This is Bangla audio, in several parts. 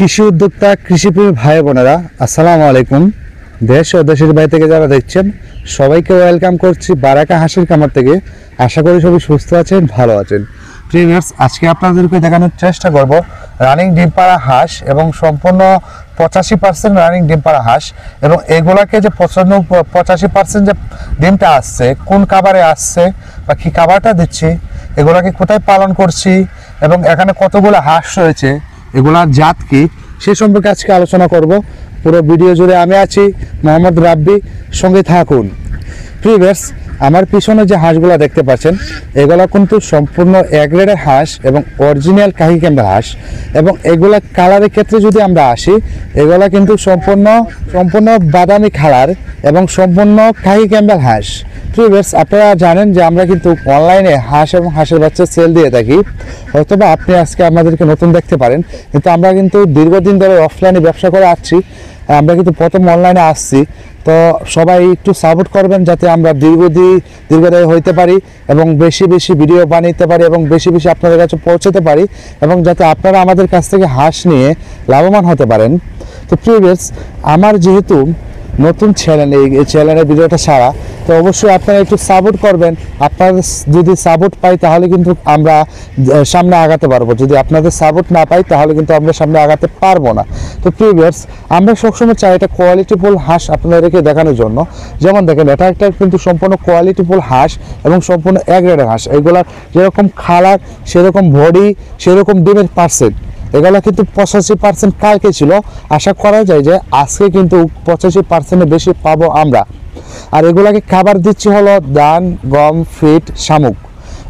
কৃষি উদ্যোক্তা কৃষিপ্রেমী ভাই বোনেরা আসসালামু আলাইকুম। দেশ ও দেশের বাইরে থেকে যারা দেখছেন সবাইকে ওয়েলকাম করছি বারাকা হাঁসের খামার থেকে। আশা করি সবাই সুস্থ আছেন, ভালো আছেন। প্রিভিয়ার্স, আজকে আপনাদেরকে দেখানোর চেষ্টা করব রানিং ডিম পাড়া হাঁস এবং সম্পূর্ণ 85% রানিং ডিম পাড়া হাঁস, এবং এগুলাকে যে 85% যে ডিমটা আসছে কোন খাবারে আসছে বা কী খাবারটা দিচ্ছি, এগুলাকে কোথায় পালন করছি এবং এখানে কতগুলো হাঁস রয়েছে, এগুলার জাত কি, সে সম্পর্কে আজকে আলোচনা করব। পুরো ভিডিও জুড়ে আমি আছি, মোহাম্মদ রাব্বি, সঙ্গে থাকুন। প্রিভিয়ার্স, আমার পিছনে যে হাঁসগুলো দেখতে পাচ্ছেন এগুলো কিন্তু সম্পূর্ণ এ গ্রেডের হাঁস এবং অরিজিনাল কাহি ক্যাম্বেল হাঁস, এবং এগুলা কালারের ক্ষেত্রে যদি আমরা আসি এগুলা কিন্তু সম্পূর্ণ বাদামি কালার এবং সম্পূর্ণ কাহি ক্যাম্বেল হাঁস। প্রিভিয়ার্স, আপনারা জানেন যে আমরা কিন্তু অনলাইনে হাঁস এবং হাঁসের বাচ্চা সেল দিয়ে থাকি, হয়তোবা আপনি আজকে আমাদেরকে নতুন দেখতে পারেন, কিন্তু আমরা কিন্তু দীর্ঘদিন ধরে অফলাইনে ব্যবসা করে আসছি। আমরা কিন্তু প্রথম অনলাইনে আসছি, তো সবাই একটু সাপোর্ট করবেন যাতে আমরা দীর্ঘদায়ী হইতে পারি এবং বেশি বেশি ভিডিও বানাইতে পারি এবং বেশি বেশি আপনাদের কাছে পৌঁছাতে পারি, এবং যাতে আপনারা আমাদের কাছ থেকে হাঁস নিয়ে লাভবান হতে পারেন। তো প্রিভিয়াস, আমার যেহেতু নতুন চ্যানেল, এই চ্যানেলের ভিডিওটা ছাড়া, তো অবশ্যই আপনারা একটু সাপোর্ট করবেন। আপনারা যদি সাপোর্ট পাই তাহলে কিন্তু আমরা সামনে আগাতে পারবো, যদি আপনাদের সাপোর্ট না পাই তাহলে কিন্তু আমরা সামনে আগাতে পারবো না। তো প্রিভিয়ার্স, আমরা সবসময় চাই এটা কোয়ালিটিফুল হাঁস আপনাদেরকে দেখানোর জন্য। যেমন দেখেন, এটা একটা কিন্তু সম্পূর্ণ কোয়ালিটিফুল হাঁস এবং সম্পূর্ণ এ গ্রেডের হাঁস। এগুলার যেরকম কালার, সেরকম বডি, সেরকম ডিমের পার্সেন্ট, এগুলো কিন্তু 85% কালকে ছিল। আশা করা যায় যে আজকে কিন্তু 85% বেশি পাবো আমরা। আর এগুলাকে খাবার দিচ্ছি হলো ধান, গম, ফিট, শামুক,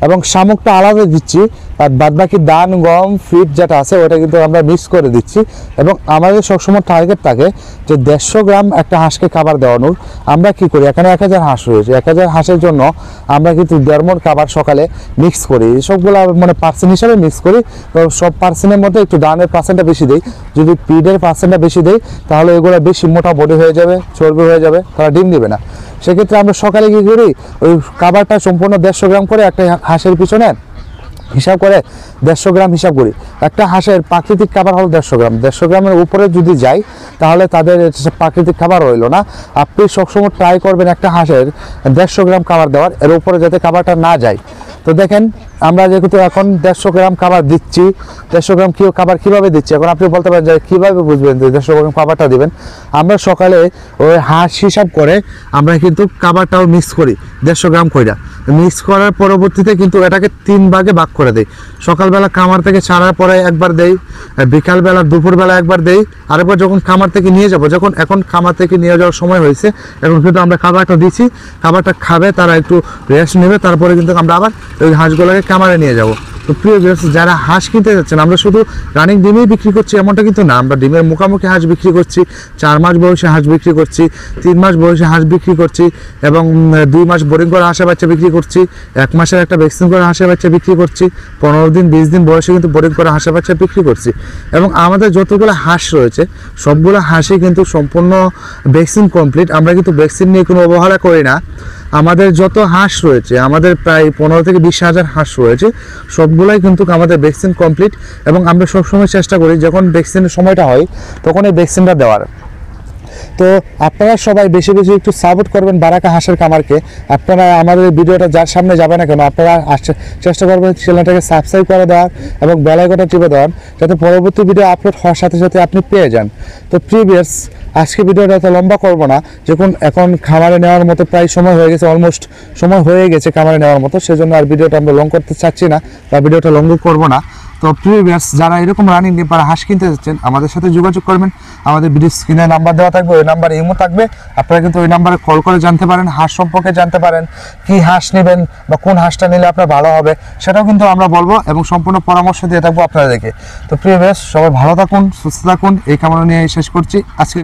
এবং শামুকটা আলাদা দিচ্ছি, আর বাদবাকি ধান, গম, ফিট যেটা আছে ওটা কিন্তু আমরা মিক্স করে দিচ্ছি। এবং আমাদের সবসময় টার্গেট থাকে যে 150 গ্রাম একটা হাঁসকে খাবার দেওয়ানোর। আমরা কি করি, এখানে 1000 হাঁস রয়েছে, 1000 হাঁসের জন্য আমরা কিন্তু 1.5 মণ খাবার সকালে মিক্স করি। সবগুলো মানে পার্সেন্ট হিসাবে মিক্স করি। তো সব পার্সেন্টের মধ্যে একটু ধানের পার্সেন্টটা বেশি দিই, যদি ফিডের পার্সেন্টটা বেশি দিই তাহলে এগুলো বেশি মোটা বডি হয়ে যাবে, চর্বি হয়ে যাবে, তারা ডিম দিবে না। সেক্ষেত্রে আমরা সকালে কি করি, ওই খাবারটা সম্পূর্ণ 150 গ্রাম করে একটা হাঁসের পিছনে হিসাব করে 150 গ্রাম হিসাব করি। একটা হাঁসের প্রাকৃতিক খাবার হলো 150 গ্রাম। 150 গ্রামের উপরে যদি যাই তাহলে তাদের প্রাকৃতিক খাবার রইল না। আপনি সবসময় ট্রাই করবেন একটা হাঁসের 150 গ্রাম খাবার দেওয়ার, এর উপরে যাতে খাবারটা না যায়। তো দেখেন, আমরা যেহেতু এখন 150 গ্রাম খাবার দিচ্ছি, 150 গ্রাম খাবার কীভাবে দিচ্ছি, এখন আপনি বলতে পারেন যে কীভাবে বুঝবেন যে 150 গ্রাম খাবারটা দিবেন। আমরা সকালে ওই হাঁস হিসাব করে আমরা কিন্তু খাবারটাও মিক্স করি 150 গ্রাম কইরা। মিক্স করার পরবর্তীতে কিন্তু এটাকে 3 ভাগে ভাগ করে দেই। সকালবেলা খামার থেকে ছাড়ার পরে একবার দেই, বিকালবেলা দুপুরবেলা একবার দেই, আরেকবার যখন খামার থেকে নিয়ে যাব, যখন এখন খামার থেকে নিয়ে যাওয়ার সময় হয়েছে, এখন কিন্তু আমরা খাবারটা দিচ্ছি। খাবারটা খাবে, তারা একটু রেস্ট নেবে, তারপরে কিন্তু আমরা আবার ওই হাঁসগুলোকে খামারে নিয়ে যাব। তো প্রিয় ভিউয়ার্স, যারা হাঁস কিনতে যাচ্ছেন, আমরা শুধু রানিং ডিমেই বিক্রি করছি এমনটা কিন্তু না, আমরা ডিমের মুখামুখি হাঁস বিক্রি করছি, 4 মাস বয়সে হাঁস বিক্রি করছি, 3 মাস বয়সে হাঁস বিক্রি করছি, এবং 2 মাস বোরিং করা হাঁসের বাচ্চা বিক্রি করছি, 1 মাসের একটা ভ্যাকসিন করা হাঁসের বাচ্চা বিক্রি করছি, 15 দিন 20 দিন বয়সে কিন্তু বোরিং করা হাঁসের বাচ্চা বিক্রি করছি। এবং আমাদের যতগুলো হাঁস রয়েছে সবগুলো হাঁসই কিন্তু সম্পূর্ণ ভ্যাকসিন কমপ্লিট। আমরা কিন্তু ভ্যাকসিন নিয়ে কোনো অবহেলা করি না। আমাদের যত হাঁস রয়েছে, আমাদের প্রায় 15 থেকে 20 হাজার হাঁস রয়েছে, সবগুলাই কিন্তু আমাদের ভ্যাকসিন কমপ্লিট। এবং আমরা সবসময় চেষ্টা করি যখন ভ্যাকসিনের সময়টা হয় তখন এই ভ্যাকসিনটা দেওয়ার। তো আপনারা সবাই বেশি বেশি একটু সাপোর্ট করবেন বারাকা হাঁসের খামারকে। আপনারা আমাদের ভিডিওটা যার সামনে যাবে না কেন, আপনারা চেষ্টা করবেন চ্যানেলটাকে সাবস্ক্রাইব করে দেওয়ার এবং বেল আইকনটা টিপে দেওয়ার, যাতে পরবর্তী ভিডিও আপলোড হওয়ার সাথে সাথে আপনি পেয়ে যান। তো প্রিভিয়াস, আজকে ভিডিওটা এত লম্বা করবো না, যখন এখন খামারে নেওয়ার মতো প্রায় সময় হয়ে গেছে, অলমোস্ট সময় হয়ে গেছে খামারে নেওয়ার মতো, সেজন্য আর ভিডিওটা আমরা লং করতে চাচ্ছি না বা ভিডিওটা লং করবো না। তো প্রিভিয়াস, যারা এরকম রানিং ডিম পাড়া হাঁস কিনতে যাচ্ছেন আমাদের সাথে যোগাযোগ করবেন। আমাদের ভিডিও স্ক্রিনে নাম্বার দেওয়া থাকবে, ওই নাম্বারে ইমো থাকবে, আপনারা কিন্তু ওই নাম্বারে কল করে জানতে পারেন, হাঁস সম্পর্কে জানতে পারেন, কি হাঁস নেবেন বা কোন হাঁসটা নিলে আপনার ভালো হবে সেটাও কিন্তু আমরা বলবো, এবং সম্পূর্ণ পরামর্শ দিয়ে থাকবো আপনাদেরকে। তো প্রিভিয়াস, সবাই ভালো থাকুন, সুস্থ থাকুন, এই কামনা নিয়ে শেষ করছি আজকে।